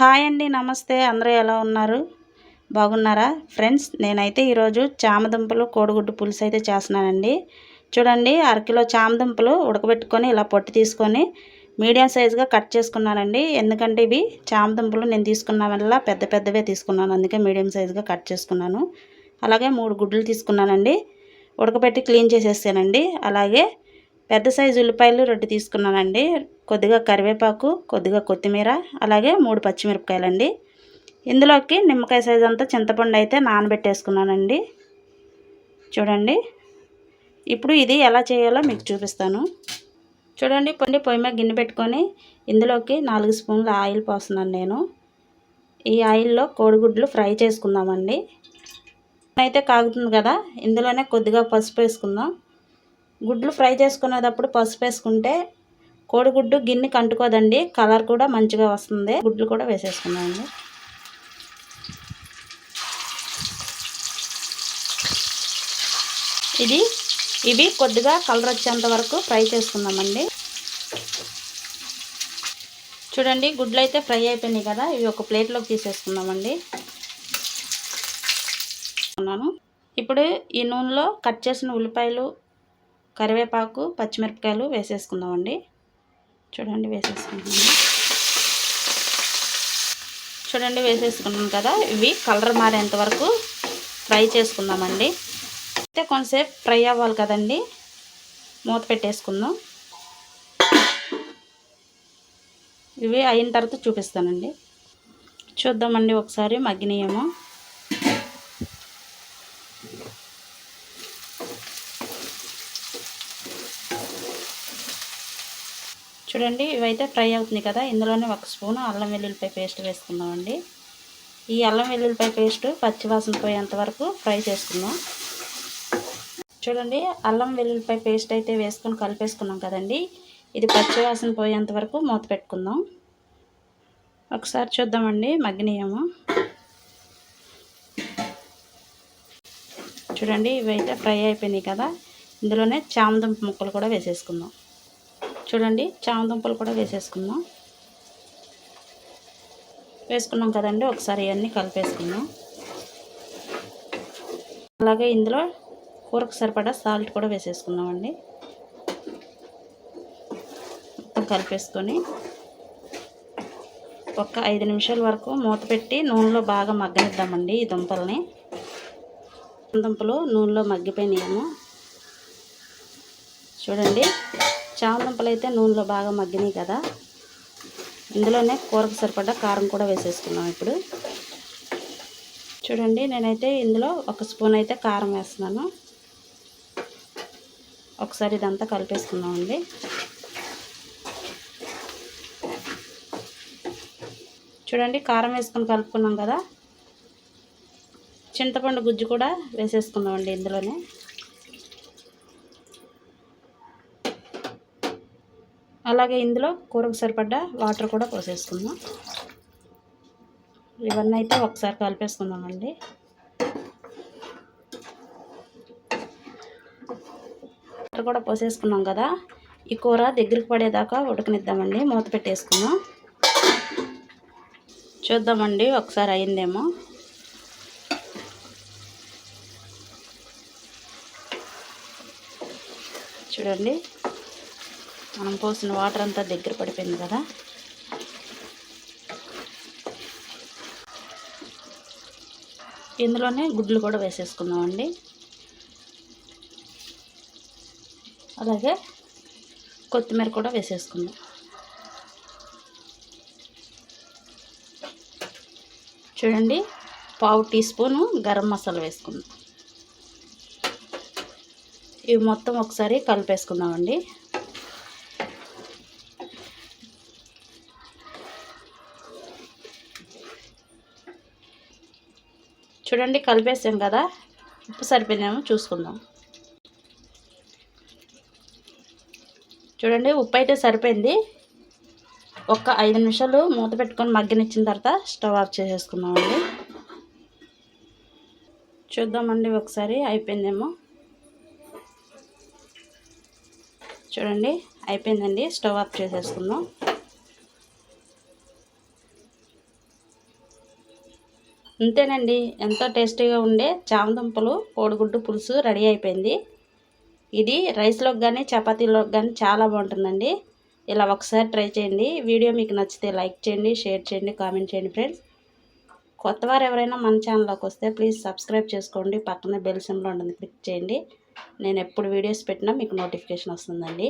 Hi అండి, నమస్తే. అందరూ ఎలా ఉన్నారు? బాగున్నారా ఫ్రెండ్స్? నేనైతే ఈరోజు చామదుంపలు కోడిగుడ్డు పులుసు అయితే చేస్తున్నానండి. చూడండి, అరకిలో చామదుంపలు ఉడకబెట్టుకొని ఇలా పొట్టు తీసుకొని మీడియం సైజుగా కట్ చేసుకున్నానండి. ఎందుకంటే ఇవి చామదుంపలు నేను తీసుకున్న వల్ల పెద్ద పెద్దవే తీసుకున్నాను, అందుకే మీడియం సైజుగా కట్ చేసుకున్నాను. అలాగే 3 గుడ్లు తీసుకున్నానండి, ఉడకబెట్టి క్లీన్ చేసేసానండి. అలాగే పెద్ద సైజు ఉల్లిపాయలు 2 తీసుకున్నానండి, కొద్దిగా కరివేపాకు, కొద్దిగా కొత్తిమీర, అలాగే 3 పచ్చిమిరపకాయలండి. ఇందులోకి నిమ్మకాయ సైజు అంతా చింతపండు అయితే నానబెట్టేసుకున్నానండి. చూడండి, ఇప్పుడు ఇది ఎలా చేయాలో మీకు చూపిస్తాను. చూడండి, పొయ్యి మీద గిన్నె పెట్టుకొని ఇందులోకి 4 స్పూన్ల ఆయిల్ పోస్తున్నాను నేను. ఈ ఆయిల్లో కోడిగుడ్లు ఫ్రై చేసుకుందామండి. అయితే కాగుతుంది కదా, ఇందులోనే కొద్దిగా పసుపు వేసుకుందాం. గుడ్లు ఫ్రై చేసుకునేటప్పుడు పసుపు వేసుకుంటే కోడిగుడ్డు గిన్నెకి అంటుకోదండి, కలర్ కూడా మంచిగా వస్తుంది. గుడ్లు కూడా వేసేసుకున్నామండి. ఇవి కొద్దిగా కలర్ వచ్చేంత వరకు ఫ్రై చేసుకుందామండి. చూడండి, గుడ్లు అయితే ఫ్రై అయిపోయినాయి కదా, ఇవి ఒక ప్లేట్లోకి తీసేసుకుందామండి. ఇప్పుడు ఈ నూనెలో కట్ చేసిన ఉల్లిపాయలు, కరివేపాకు, పచ్చిమిరపకాయలు వేసేసుకుందామండి. చూడండి, వేసేసుకున్నాం కదా, ఇవి కలర్ మారేంత వరకు ఫ్రై చేసుకుందామండి. అయితే కొంతసేపు ఫ్రై అవ్వాలి కదండి, మూత పెట్టేసుకుందాం. ఇవి అయిన తర్వాత చూపిస్తానండి. చూద్దామండి ఒకసారి మగ్గినాయేమో. చూడండి, ఇవైతే ఫ్రై అవుతుంది కదా, ఇందులోనే 1 స్పూన్ అల్లం వెల్లుల్లిపాయ పేస్ట్ వేసుకుందామండి. ఈ అల్లం వెల్లుల్లిపాయ పేస్ట్ పచ్చివాసన పోయేంత వరకు ఫ్రై చేసుకుందాం. చూడండి, అల్లం వెల్లుల్లిపాయ పేస్ట్ అయితే వేసుకొని కలిపేసుకున్నాం కదండి, ఇది పచ్చివాసన పోయేంత వరకు మూత పెట్టుకుందాం. ఒకసారి చూద్దామండి మగ్గినాయేమో. చూడండి, ఇవైతే ఫ్రై అయిపోయినాయి కదా, ఇందులోనే చామదుంప ముక్కలు కూడా వేసేసుకుందాం. చూడండి, చామదుంపలు కూడా వేసేసుకుందాం. వేసుకున్నాం కదండి, ఒకసారి ఇవన్నీ కలిపేసుకుందాం. అలాగే ఇందులో కూరకు సరిపడా సాల్ట్ కూడా వేసేసుకుందామండి. మొత్తం కలిపేసుకొని ఒక 5 నిమిషాల వరకు మూత పెట్టి నూనెలో బాగా మగ్గనిద్దామండి. ఈ దుంపలు నూనెలో మగ్గిపోయినాయేమో. చూడండి, చామదుంపలు అయితే నూనెలో బాగా మగ్గినాయి కదా, ఇందులోనే కూరకు సరిపడా కారం కూడా వేసేసుకున్నాం. ఇప్పుడు చూడండి, నేనైతే ఇందులో 1 స్పూన్ అయితే కారం వేస్తున్నాను. ఒకసారి ఇదంతా కలిపేసుకున్నామండి. చూడండి, కారం వేసుకొని కలుపుకున్నాం కదా, చింతపండు గుజ్జు కూడా వేసేసుకున్నామండి ఇందులోనే. అలాగే ఇందులో కూరకు సరిపడ్డ వాటర్ కూడా పోసేసుకుందాం. ఇవన్నీ అయితే ఒకసారి కలిపేసుకుందామండి. వాటర్ కూడా పోసేసుకున్నాం కదా, ఈ కూర దగ్గరికి పడేదాకా ఉడకనిద్దామండి. మూత పెట్టేసుకుందాం. చూద్దామండి ఒకసారి అయిందేమో. చూడండి, మనం పోసిన వాటర్ అంతా దగ్గర పడిపోయింది కదా. ఇందులోనే గుడ్లు కూడా వేసేసుకుందామండి. అలాగే కొత్తిమీర కూడా వేసేసుకుందాం. చూడండి, 1/2 టీ స్పూను గరం మసాలా వేసుకుందాం. ఇవి మొత్తం ఒకసారి కలిపేసుకుందామండి. చూడండి, కలిపేసాం కదా, ఉప్పు సరిపోయిందేమో చూసుకుందాం. చూడండి, ఉప్పు అయితే సరిపోయింది. ఒక 5 నిమిషాలు మూత పెట్టుకొని మగ్గనిచ్చిన తర్వాత స్టవ్ ఆఫ్ చేసేసుకుందామండి. చూద్దామండి ఒకసారి అయిపోయిందేమో. చూడండి, అయిపోయిందండి. స్టవ్ ఆఫ్ చేసేసుకుందాం. అంతేనండి, ఎంతో టేస్టీగా ఉండే చామదుంపలు కోడిగుడ్డు పులుసు రెడీ అయిపోయింది. ఇది రైస్లోకి కానీ చపాతీలోకి కానీ చాలా బాగుంటుందండి. ఇలా ఒకసారి ట్రై చేయండి. వీడియో మీకు నచ్చితే లైక్ చేయండి, షేర్ చేయండి, కామెంట్ చేయండి ఫ్రెండ్స్. కొత్తవారు ఎవరైనా మన ఛానల్లోకి వస్తే ప్లీజ్ సబ్స్క్రైబ్ చేసుకోండి. పక్కనే బెల్ సింబల్ ఉంటుంది, క్లిక్ చేయండి. నేను ఎప్పుడు వీడియోస్ పెట్టినా మీకు నోటిఫికేషన్ వస్తుందండి.